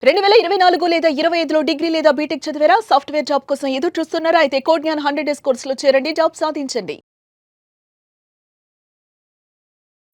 2024 లేదా 25లో డిగ్రీ లేదా బీటెక్ చదివారా? సాఫ్ట్‌వేర్ జాబ్ కోసం ఎదురు చూస్తున్నారా? అయితే కోడ్‌జ్ఞాన్ 100 డేస్ కోర్సులో చేరండి. జాబ్ సాధించండి.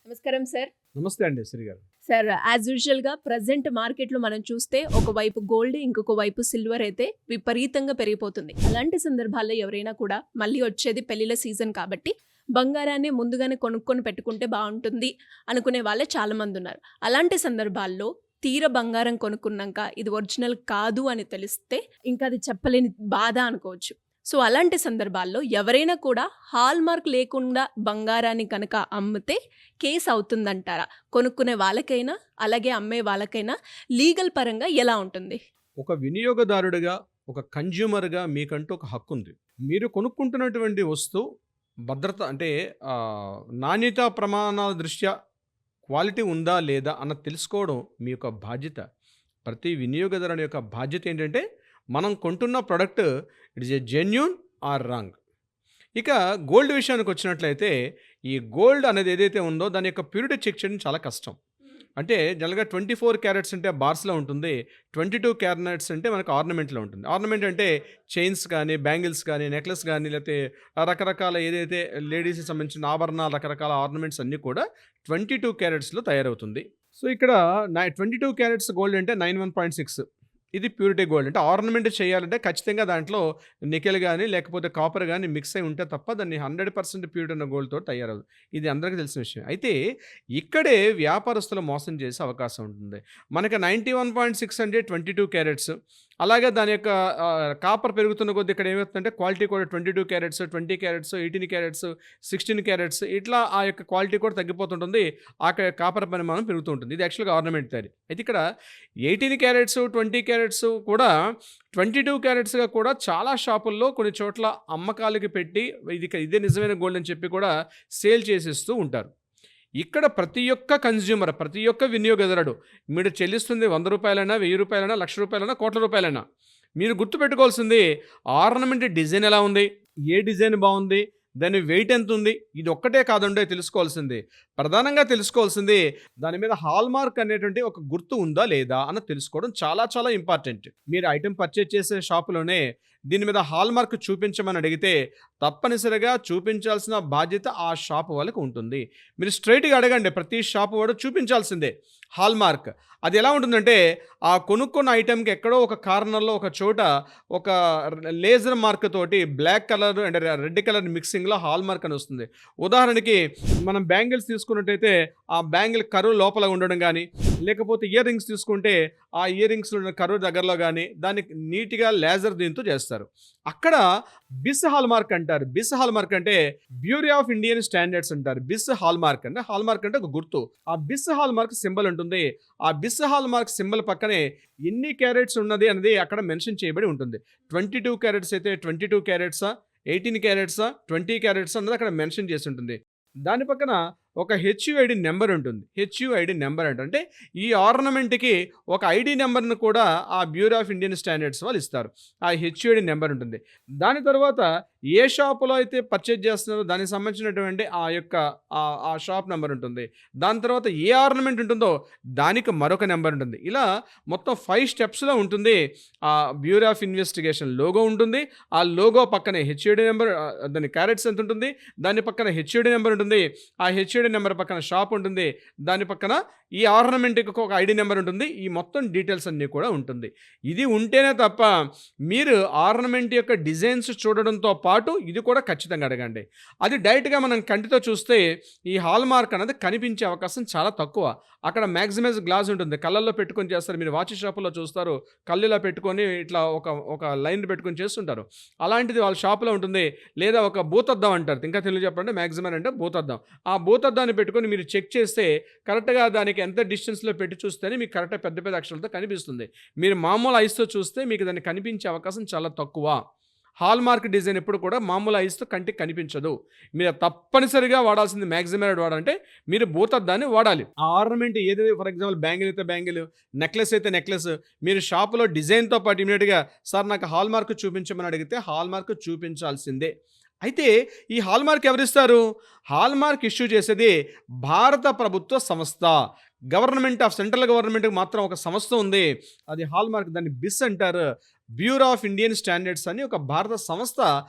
నమస్కారం సార్. నమస్తే అండి శ్రీ గారు. సార్ యాజ్ యూజువల్‌గా ప్రెజెంట్ మార్కెట్‌లో మనం చూస్తే ఒకవైపు గోల్డ్, ఇంకొక వైపు సిల్వర్ అయితే విపరీతంగా పెరిగిపోతుంది. అలాంటి సందర్భాల్లో ఎవరైనా కూడా మళ్ళీ వచ్చేది పెళ్లిళ్ళ సీజన్ కాబట్టి బంగారాన్ని ముందుగానే కొనుక్కొని పెట్టుకుంటే బావుంటుంది అనుకునే వాళ్ళే చాలామంది ఉన్నారు. అలాంటి సందర్భాల్లో తీర బంగారం కొనుక్కున్నాక ఇది ఒరిజినల్ కాదు అని తెలిస్తే ఇంకా అది చెప్పలేని బాధ అనుకోవచ్చు. సో అలాంటి సందర్భాల్లో ఎవరైనా కూడా హాల్మార్క్ లేకుండా బంగారాన్ని కనుక అమ్మితే కేసు అవుతుందంటారా? కొనుక్కునే వాళ్ళకైనా అలాగే అమ్మే వాళ్ళకైనా లీగల్ పరంగా ఎలా ఉంటుంది? ఒక వినియోగదారుడిగా, ఒక కన్జ్యూమర్‌గా మీకంటూ ఒక హక్కు ఉంది. మీరు కొనుక్కుంటున్నటువంటి వస్తువు భద్రత అంటే నాణ్యతా ప్రమాణాల దృష్ట్యా క్వాలిటీ ఉందా లేదా అన్నది తెలుసుకోవడం మీ యొక్క బాధ్యత. ప్రతి వినియోగదారుని యొక్క బాధ్యత ఏంటంటే మనం కొంటున్న product it is a genuine or wrong. ఇక గోల్డ్ విషయానికి వచ్చినట్లయితే ఈ గోల్డ్ అనేది ఏదైతే ఉందో దాని యొక్క ప్యూరిటీ చెక్ చేయడం చాలా కష్టం. అంటే జనరల్‌గా 24 క్యారెట్స్ అంటే బార్స్‌లో ఉంటుంది. 22 క్యారెట్స్ అంటే మనకు ఆర్నమెంట్‌లో ఉంటుంది. ఆర్నమెంట్ అంటే చైన్స్ కానీ, బ్యాంగిల్స్ కానీ, నెక్లెస్ కానీ లేకపోతే రకరకాల ఏదైతే లేడీస్‌కి సంబంధించిన ఆభరణాలు రకరకాల ఆర్నమెంట్స్ అన్నీ కూడా 22 క్యారెట్స్‌లో తయారవుతుంది. సో ఇక్కడ 22 క్యారెట్స్ గోల్డ్ అంటే 91.6 ఇది ప్యూరిటీ గోల్డ్. అంటే ఆర్నమెంట్ చేయాలంటే ఖచ్చితంగా దాంట్లో నికెల్ గానీ, లేకపోతే కాపర్ గానీ మిక్స్ అయి ఉంటే తప్ప దాన్ని 100% ప్యూరిటీ ఉన్న గోల్డ్‌తో తయారవ్వదు. ఇది అందరికీ తెలిసిన విషయం. అయితే ఇక్కడే వ్యాపారస్తులు మోసం చేసే అవకాశం ఉంటుంది. మనకి 91.6 అంటే 22 క్యారెట్స్. అలాగే దాని యొక్క కాపర్ పెరుగుతున్న కొద్దీ ఇక్కడ ఏమవుతుందంటే క్వాలిటీ కూడా 22 క్యారెట్స్, 20 క్యారెట్స్, 18 క్యారెట్స్, 16 క్యారెట్స్ ఇట్లా ఆ యొక్క క్వాలిటీ కూడా తగ్గిపోతుంటుంది. ఆ కాపర్ పరిమాణం పెరుగుతూ ఉంటుంది. ఇది యాక్చువల్‌గా ఆర్నమెంట్ థియరీ. అయితే ఇక్కడ 18 క్యారెట్స్, 20 క్యారెట్స్ కూడా 22 క్యారెట్స్‌గా కూడా చాలా షాపుల్లో కొన్ని చోట్ల అమ్మకాలకి పెట్టి ఇదే నిజమైన గోల్డ్ అని చెప్పి కూడా సేల్ చేసేస్తూ ఉంటారు. ఇక్కడ ప్రతి ఒక్క కన్జ్యూమర్, ప్రతి ఒక్క వినియోగదారుడు మీరు చెల్లిస్తుంది రూ. 100, రూ. 1000, రూ. 1,00,000, కోట్ల రూపాయలైనా మీరు గుర్తుపెట్టుకోవాల్సింది ఆర్నమెంట్ డిజైన్ ఎలా ఉంది, ఏ డిజైన్ బాగుంది, దాని వెయిట్ ఎంత ఉంది, ఇది ఒక్కటే కాదండి తెలుసుకోవాల్సింది. ప్రధానంగా తెలుసుకోవాల్సింది దాని మీద హాల్మార్క్ అనేటువంటి ఒక గుర్తు ఉందా లేదా అన్న తెలుసుకోవడం చాలా చాలా ఇంపార్టెంట్. మీరు ఐటెం పర్చేజ్ చేసే షాపులోనే దీని మీద హాల్మార్క్ చూపించమని అడిగితే తప్పనిసరిగా చూపించాల్సిన బాధ్యత ఆ షాపు వాళ్ళకు ఉంటుంది. మీరు స్ట్రైట్గా అడగండి, ప్రతి షాపు వాడు చూపించాల్సిందే హాల్మార్క్. అది ఎలా ఉంటుందంటే ఆ కొనుక్కున్న ఐటెంకి ఎక్కడో ఒక కార్నర్లో ఒక చోట ఒక లేజర్ మార్క్ తోటి black colour and red colour మిక్సింగ్లో హాల్మార్క్ అని వస్తుంది. ఉదాహరణకి మనం బ్యాంగిల్స్ తీసుకున్నట్టయితే ఆ బ్యాంగిల్ కరువు లోపల ఉండడం కానీ, లేకపోతే ఇయర్ రింగ్స్ తీసుకుంటే ఆ ఇయర్ రింగ్స్లో ఉన్న కరువు దగ్గరలో కానీ దానికి నీట్గా లేజర్ దీంతో చేస్తారు. అక్కడ బిస్ హాల్మార్క్ అంటారు. బిస్ హాల్మార్క్ అంటే బ్యూరో ఆఫ్ ఇండియన్ స్టాండర్డ్స్ అంటారు. బిస్ హాల్మార్క్ అంటే హాల్మార్క్ అంటే ఒక గుర్తు. ఆ బిస్ హాల్మార్క్ సింబల్ ఉంటుంది. ఆ బిస్ హాల్మార్క్ సింబల్ పక్కనే ఎన్ని క్యారెట్స్ ఉన్నది అనేది అక్కడ మెన్షన్ చేయబడి ఉంటుంది. 22 క్యారెట్స్ అయితే 22 క్యారెట్సా, 18 క్యారెట్సా, 20 క్యారెట్సా అన్నది అక్కడ మెన్షన్ చేసి ఉంటుంది. దాని పక్కన ఒక హెచ్యుఐడి నెంబర్ ఉంటుంది. హెచ్యుఐడి నెంబర్ అంటే ఈ ఆర్నమెంట్కి ఒక ఐడి నెంబర్ను కూడా ఆ బ్యూరో ఆఫ్ ఇండియన్ స్టాండర్డ్స్ వాళ్ళు ఇస్తారు. ఆ హెచ్యుఐడి నెంబర్ ఉంటుంది. దాని తర్వాత ఏ షాపులో అయితే పర్చేజ్ చేస్తున్నారో దానికి సంబంధించినటువంటి ఆ యొక్క ఆ షాప్ నెంబర్ ఉంటుంది. దాని తర్వాత ఏ ఆర్నమెంట్ ఉంటుందో దానికి మరొక నెంబర్ ఉంటుంది. ఇలా మొత్తం 5 స్టెప్స్లో ఉంటుంది. ఆ బ్యూరో ఆఫ్ ఇన్వెస్టిగేషన్ లోగో ఉంటుంది. ఆ లోగో పక్కనే హెచ్యుఐడి నెంబర్, దాని క్యారెట్స్ ఎంత ఉంటుంది, దాని పక్కన హెచ్యుఐడి నెంబర్ ఉంటుంది. ఆ హెచ్యుఐడి నెంబర్ పక్కన షాప్ ఉంటుంది. దాని పక్కన ఈ ఆర్నమెంట్కి ఒక ఐడి నెంబర్ ఉంటుంది. ఈ మొత్తం డీటెయిల్స్ అన్నీ కూడా ఉంటుంది. ఇది ఉంటేనే తప్ప మీరు ఆర్నమెంట్ యొక్క డిజైన్స్ చూడడంతో పాటు ఇది కూడా ఖచ్చితంగా అడగండి. అది డైరెక్ట్గా మనం కంటితో చూస్తే ఈ హాల్మార్క్ అనేది కనిపించే అవకాశం చాలా తక్కువ. అక్కడ మ్యాక్సిమైజ్ గ్లాస్ ఉంటుంది. కళ్ళల్లో పెట్టుకొని చేస్తారు. మీరు వాచ్ షాపులో చూస్తారు, కళ్ళులా పెట్టుకొని ఇట్లా ఒక లైన్ పెట్టుకొని చేస్తుంటారు. అలాంటిది వాళ్ళ షాపులో ఉంటుంది. లేదా ఒక భూతద్దం అంటారు. ఇంకా తెలుగు చెప్పండి, మ్యాక్సిమం అంటే భూతద్దం. ఆ భూతద్దాన్ని పెట్టుకొని మీరు చెక్ చేస్తే కరెక్ట్గా దానికి ఎంత డిస్టెన్స్లో పెట్టి చూస్తేనే మీకు కరెక్ట్గా పెద్ద పెద్ద అక్షరాలతో కనిపిస్తుంది. మీరు మామూలు ఐస్తో చూస్తే మీకు దాన్ని కనిపించే అవకాశం చాలా తక్కువ. హాల్మార్క్ డిజైన్ ఎప్పుడు కూడా మామూలు ఐస్తో కంటికి కనిపించదు. మీరు తప్పనిసరిగా వాడాల్సింది మ్యాక్సిమైడ్ వాడాలంటే మీరు భూతద్దాన్ని వాడాలి. ఆ ఆర్నమెంట్ ఏదైతే ఫర్ ఎగ్జాంపుల్ బ్యాంగిల్ అయితే బ్యాంగిల్, నెక్లెస్ అయితే నెక్లెస్, మీరు షాపులో డిజైన్తో పాటు ఇమీడియట్గా సార్ నాకు హాల్మార్క్ చూపించమని అడిగితే హాల్మార్క్ చూపించాల్సిందే. అయితే ఈ హాల్మార్క్ ఎవరిస్తారు? హాల్మార్క్ ఇష్యూ చేసేది భారత ప్రభుత్వ సంస్థ. సెంట్రల్ గవర్నమెంట్కి మాత్రం ఒక సంస్థ ఉంది, అది హాల్ మార్క్, దాన్ని బిస్ అంటారు. బ్యూరో ఆఫ్ ఇండియన్ స్టాండర్డ్స్ అని ఒక భారత సంస్థ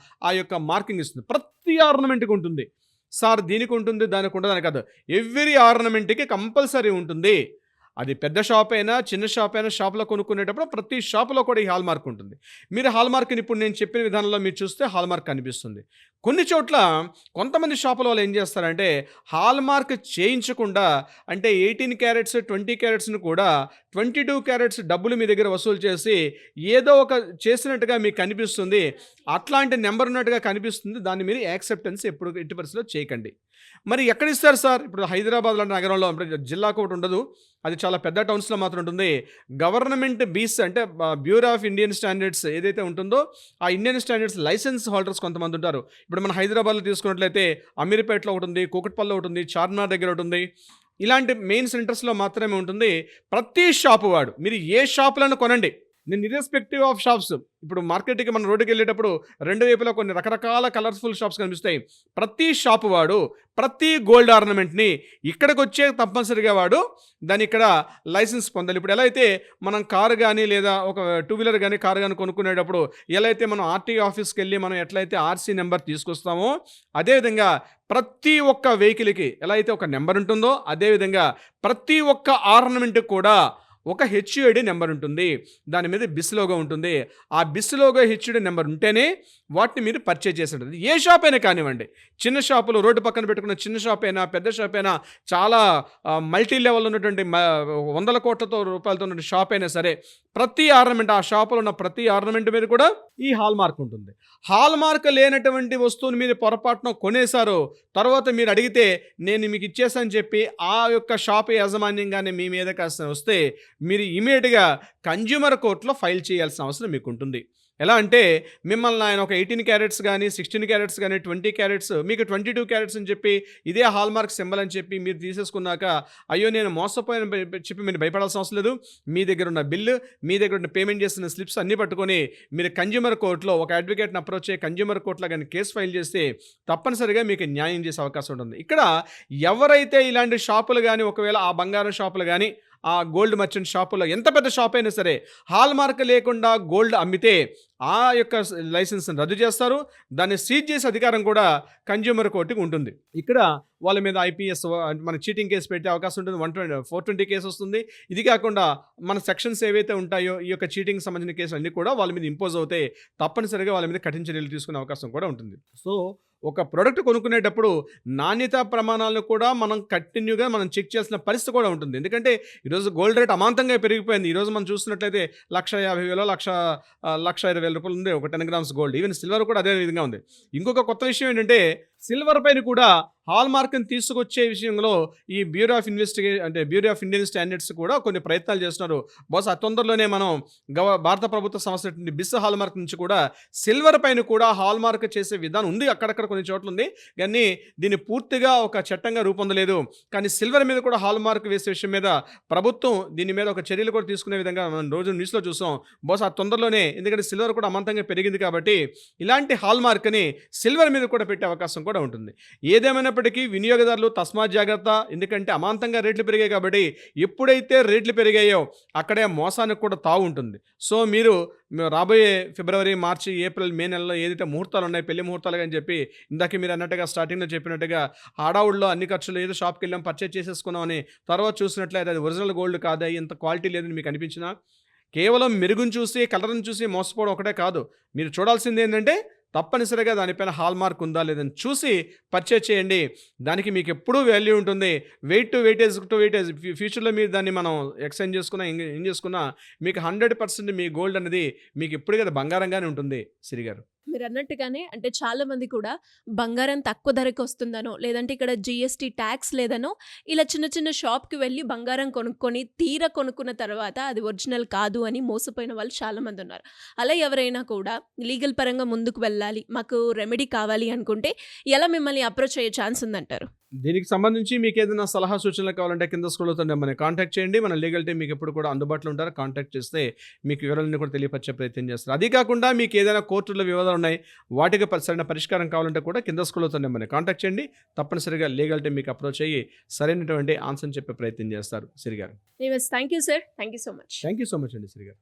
ఆ యొక్క మార్కింగ్ ఇస్తుంది. ప్రతి ఆర్నమెంట్కి ఉంటుంది సార్, దీనికి ఉంటుంది దానికి ఉంటుందని కాదు, ఎవ్రీ ఆర్నమెంట్కి కంపల్సరీ ఉంటుంది. అది పెద్ద షాప్ అయినా చిన్న షాప్ అయినా షాప్లో కొనుక్కునేటప్పుడు ప్రతి షాపులో కూడా ఈ హాల్ మార్క్ ఉంటుంది. మీరు హాల్ మార్క్ని ఇప్పుడు నేను చెప్పిన విధానంలో మీరు చూస్తే హాల్ మార్క్ కనిపిస్తుంది. కొన్ని చోట్ల కొంతమంది షాపుల వాళ్ళు ఏం చేస్తారంటే హాల్ మార్క్ చేయించకుండా, అంటే 18 క్యారెట్స్ 20 క్యారెట్స్ని కూడా 22 క్యారెట్స్ డబ్బులు మీ దగ్గర వసూలు చేసి ఏదో ఒక చేసినట్టుగా మీకు కనిపిస్తుంది, అట్లాంటి నెంబర్ ఉన్నట్టుగా కనిపిస్తుంది. దాన్ని మీరు యాక్సెప్టెన్స్ ఎప్పుడు ఎట్టి పరిస్థితిలో చేయకండి. మరి ఎక్కడ ఇస్తారు సార్? ఇప్పుడు హైదరాబాద్ లాంటి నగరంలో, ఇప్పుడు జిల్లాకు ఒకటి ఉండదు, అది చాలా పెద్ద టౌన్స్లో మాత్రం ఉంటుంది. గవర్నమెంట్ బీస్ అంటే బ్యూరో ఆఫ్ ఇండియన్ స్టాండర్డ్స్ ఏదైతే ఉంటుందో ఆ ఇండియన్ స్టాండర్డ్స్ లైసెన్స్ హోల్డర్స్ కొంతమంది ఉంటారు. ఇప్పుడు మన హైదరాబాద్లో తీసుకున్నట్లయితే అమీర్పేటలో ఒకటి ఉంది, కూకట్పల్లిలో ఒకటి ఉంది, చార్మినార్ దగ్గర ఒకటి ఉంది. ఇలాంటి మెయిన్ సెంటర్స్లో మాత్రమే ఉంటుంది. ప్రతి షాపు వాడు, మీరు ఏ షాపులను కొనండి, నేను ఇర్రెస్పెక్టివ్ ఆఫ్ షాప్స్, ఇప్పుడు మార్కెట్కి మనం రోడ్డుకి వెళ్ళేటప్పుడు రెండు వైపులా కొన్ని రకరకాల కలర్ఫుల్ షాప్స్ కనిపిస్తాయి. ప్రతి షాపు వాడు ప్రతి గోల్డ్ ఆర్నమెంట్ని ఇక్కడికి వచ్చే తప్పనిసరిగా వాడు దాన్ని ఇక్కడ లైసెన్స్ పొందాలి. ఇప్పుడు ఎలా అయితే మనం కారు కానీ లేదా ఒక 2 వీలర్ కానీ కారు కానీ కొనుక్కునేటప్పుడు ఎలా అయితే మనం ఆర్టీఓ ఆఫీస్కి వెళ్ళి మనం ఎట్లయితే ఆర్సీ నెంబర్ తీసుకొస్తామో, అదేవిధంగా ప్రతి ఒక్క వెహికల్కి ఎలా అయితే ఒక నెంబర్ ఉంటుందో, అదేవిధంగా ప్రతి ఒక్క ఆర్నమెంట్కి కూడా ఒక హెచ్యుఐడి నెంబర్ ఉంటుంది. దాని మీద బిస్ లోగో ఉంటుంది. ఆ బిస్ లోగో హెచ్యుఐడి నెంబర్ ఉంటేనే వాటిని మీరు పర్చేజ్ చేసి ఉంటుంది. ఏ షాప్ అయినా కానివ్వండి, చిన్న షాపులు రోడ్డు పక్కన పెట్టుకున్న చిన్న షాప్ అయినా పెద్ద షాప్ అయినా, చాలా మల్టీ లెవెల్ ఉన్నటువంటి 100 కోట్లతో రూపాయలతో ఉన్న షాప్ అయినా సరే, ప్రతి ఆర్నమెంట్, ఆ షాపులో ఉన్న ప్రతి ఆర్నమెంట్ మీద కూడా ఈ హాల్ మార్క్ ఉంటుంది. హాల్ మార్క్ లేనటువంటి వస్తువుని మీరు పొరపాటున కొనేశారు, తర్వాత మీరు అడిగితే నేను మీకు ఇచ్చేసాను చెప్పి ఆ యొక్క షాప్ యాజమాన్యంగానే మీ మీద కాస్త వస్తే మీరు ఇమీడియట్గా కన్జ్యూమర్ కోర్టులో ఫైల్ చేయాల్సిన అవసరం మీకు ఉంటుంది. ఎలా అంటే మిమ్మల్ని ఆయన ఒక 18 క్యారెట్స్ కానీ 16 క్యారెట్స్ కానీ 20 క్యారెట్స్ మీకు 22 క్యారెట్స్ అని చెప్పి ఇదే హాల్ మార్క్ సింబల్ అని చెప్పి మీరు తీసేసుకున్నాక, అయ్యో నేను మోసపోయాను చెప్పి మీరు భయపడాల్సిన అవసరం లేదు. మీ దగ్గర ఉన్న బిల్లు, మీ దగ్గర ఉన్న పేమెంట్ చేసిన స్లిప్స్ అన్నీ పట్టుకొని మీరు కన్జ్యూమర్ కోర్టులో ఒక అడ్వకేట్ని అప్రోచ్ అయ్యి కన్జ్యూమర్ కోర్టులో కానీ కేసు ఫైల్ చేస్తే తప్పనిసరిగా మీకు న్యాయం చేసే అవకాశం ఉంటుంది. ఇక్కడ ఎవరైతే ఇలాంటి షాపులు కానీ, ఒకవేళ ఆ బంగారం షాపులు కానీ, ఆ గోల్డ్ మర్చెంట్ షాపులో ఎంత పెద్ద షాప్ అయినా సరే హాల్ మార్క్ లేకుండా గోల్డ్ అమ్మితే ఆ యొక్క లైసెన్స్ని రద్దు చేస్తారు. దాన్ని సీజ్ చేసే అధికారం కూడా కన్జ్యూమర్ కోర్టుకి ఉంటుంది. ఇక్కడ వాళ్ళ మీద ఐపీఎస్ మన చీటింగ్ కేసు పెట్టే అవకాశం ఉంటుంది. 420 కేసు వస్తుంది. ఇది కాకుండా మన సెక్షన్స్ ఏవైతే ఉంటాయో ఈ యొక్క చీటింగ్ సంబంధించిన కేసులు అన్నీ కూడా వాళ్ళ మీద ఇంపోజ్ అవుతాయి. తప్పనిసరిగా వాళ్ళ మీద కఠిన చర్యలు తీసుకునే అవకాశం కూడా ఉంటుంది. సో ఒక ప్రోడక్ట్ కొనుక్కునేటప్పుడు నాణ్యతా ప్రమాణాలను కూడా మనం కంటిన్యూగా మనం చెక్ చేయాల్సిన పరిస్థితి కూడా ఉంటుంది. ఎందుకంటే ఈరోజు గోల్డ్ రేట్ అమాంతంగా పెరిగిపోయింది. ఈరోజు మనం చూస్తున్నట్లయితే 1,50,000 1,20,000 ఉంది ఒక 10 గ్రామ్స్ గోల్డ్. ఈవెన్ సిల్వర్ కూడా అదే విధంగా ఉంది. ఇంకొక కొత్త విషయం ఏంటంటే సిల్వర్ పైన కూడా హాల్ మార్క్ని తీసుకొచ్చే విషయంలో ఈ బ్యూరో ఆఫ్ ఇండియన్ స్టాండర్డ్స్ కూడా కొన్ని ప్రయత్నాలు చేస్తున్నారు. బహుశా తొందరలోనే మనం భారత ప్రభుత్వ సంస్థ బిస్ హాల్ మార్క్ నుంచి కూడా సిల్వర్ పైన కూడా హాల్ మార్క్ చేసే విధానం ఉంది. అక్కడక్కడ కొన్ని చోట్ల ఉంది, కానీ దీన్ని పూర్తిగా ఒక చట్టంగా రూపొందలేదు. కానీ సిల్వర్ మీద కూడా హాల్ మార్క్ వేసే విషయం మీద ప్రభుత్వం దీని మీద ఒక చర్యలు కూడా తీసుకునే విధంగా మనం రోజు న్యూస్లో చూసాం. బహుశా తొందరలోనే, ఎందుకంటే సిల్వర్ కూడా అమాంతంగా పెరిగింది కాబట్టి ఇలాంటి హాల్ మార్క్ని సిల్వర్ మీద కూడా పెట్టే అవకాశం కూడా ఉంటుంది. ఏదేమైనప్పటికీ వినియోగదారులు తస్మాత్ జాగ్రత్త, ఎందుకంటే అమాంతంగా రేట్లు పెరిగాయి కాబట్టి ఎప్పుడైతే రేట్లు పెరిగాయో అక్కడే మోసానికి కూడా తావు ఉంటుంది. సో మీరు రాబోయే ఫిబ్రవరి, మార్చి, ఏప్రిల్, మే నెలలో ఏదైతే ముహూర్తాలు ఉన్నాయి, పెళ్లి ముహూర్తాలు అని చెప్పి ఇందాక మీరు అన్నట్టుగా స్టార్టింగ్లో చెప్పినట్టుగా హడావుల్లో అన్ని ఖర్చులు ఏదో షాప్కి వెళ్ళాం పర్చేజ్ చేసేసుకున్నాం అని తర్వాత చూసినట్లయితే అది ఒరిజినల్ గోల్డ్ కాదా, ఇంత క్వాలిటీ లేదని మీకు అనిపించినా, కేవలం మెరుగును చూసి కలర్ని చూసి మోసపోవడం ఒకటే కాదు. మీరు చూడాల్సింది ఏంటంటే తప్పనిసరిగా దానిపైన హాల్ మార్క్ ఉందా లేదని చూసి పర్చేజ్ చేయండి. దానికి మీకు ఎప్పుడూ వాల్యూ ఉంటుంది. వెయిట్ టు వెయిటేజ్ ఫ్యూచర్లో మీరు దాన్ని మనం ఎక్స్చేంజ్ చేసుకున్నా ఏం చేసుకున్నా మీకు 100% మీ గోల్డ్ అనేది మీకు ఎప్పుడు కదా బంగారంగానే ఉంటుంది. సిరి గారు మీరు అన్నట్టుగానే అంటే చాలా మంది కూడా బంగారం తక్కువ ధరకు వస్తుందనో, లేదంటే ఇక్కడ జిఎస్టీ ట్యాక్స్ లేదనో ఇలా చిన్న చిన్న షాప్కి వెళ్ళి బంగారం కొనుక్కొని కొనుక్కున్న తర్వాత అది ఒరిజినల్ కాదు అని మోసపోయిన వాళ్ళు చాలా మంది ఉన్నారు. అలా ఎవరైనా కూడా లీగల్ పరంగా ముందుకు వెళ్ళాలి, మాకు రెమెడీ కావాలి అనుకుంటే ఎలా మిమ్మల్ని అప్రోచ్ అయ్యే ఛాన్స్ ఉందంటారు? దీనికి సంబంధించి మీకు ఏదైనా సలహా సూచనలు కావాలంటే కింద స్క్రోల్ అవుతుండే మనం కాంటాక్ట్ చేయండి. మన లీగల్ టీం మీకు ఎప్పుడు కూడా అందుబాటులో ఉంటారు. కాంటాక్ట్ చేస్తే మీకు వివరాలన్నీ కూడా తెలియపరిచే ప్రయత్నం చేస్తారు. అది కాకుండా మీకు ఏదైనా కోర్టులో వివాదాలు ఉన్నాయి, వాటికి సరైన పరిష్కారం కావాలంటే కూడా కింద స్క్రోల్ అవుతుండే మనం కాంటాక్ట్ చేయండి. తప్పనిసరిగా లీగల్ టీం మీకు అప్రోచ్ అయ్యి సరైనటువంటి ఆన్సర్ చెప్పే ప్రయత్నం చేస్తారు. సిరి గారు, thank you sir, thank you so much. Thank you so much అండి సిరి గారు.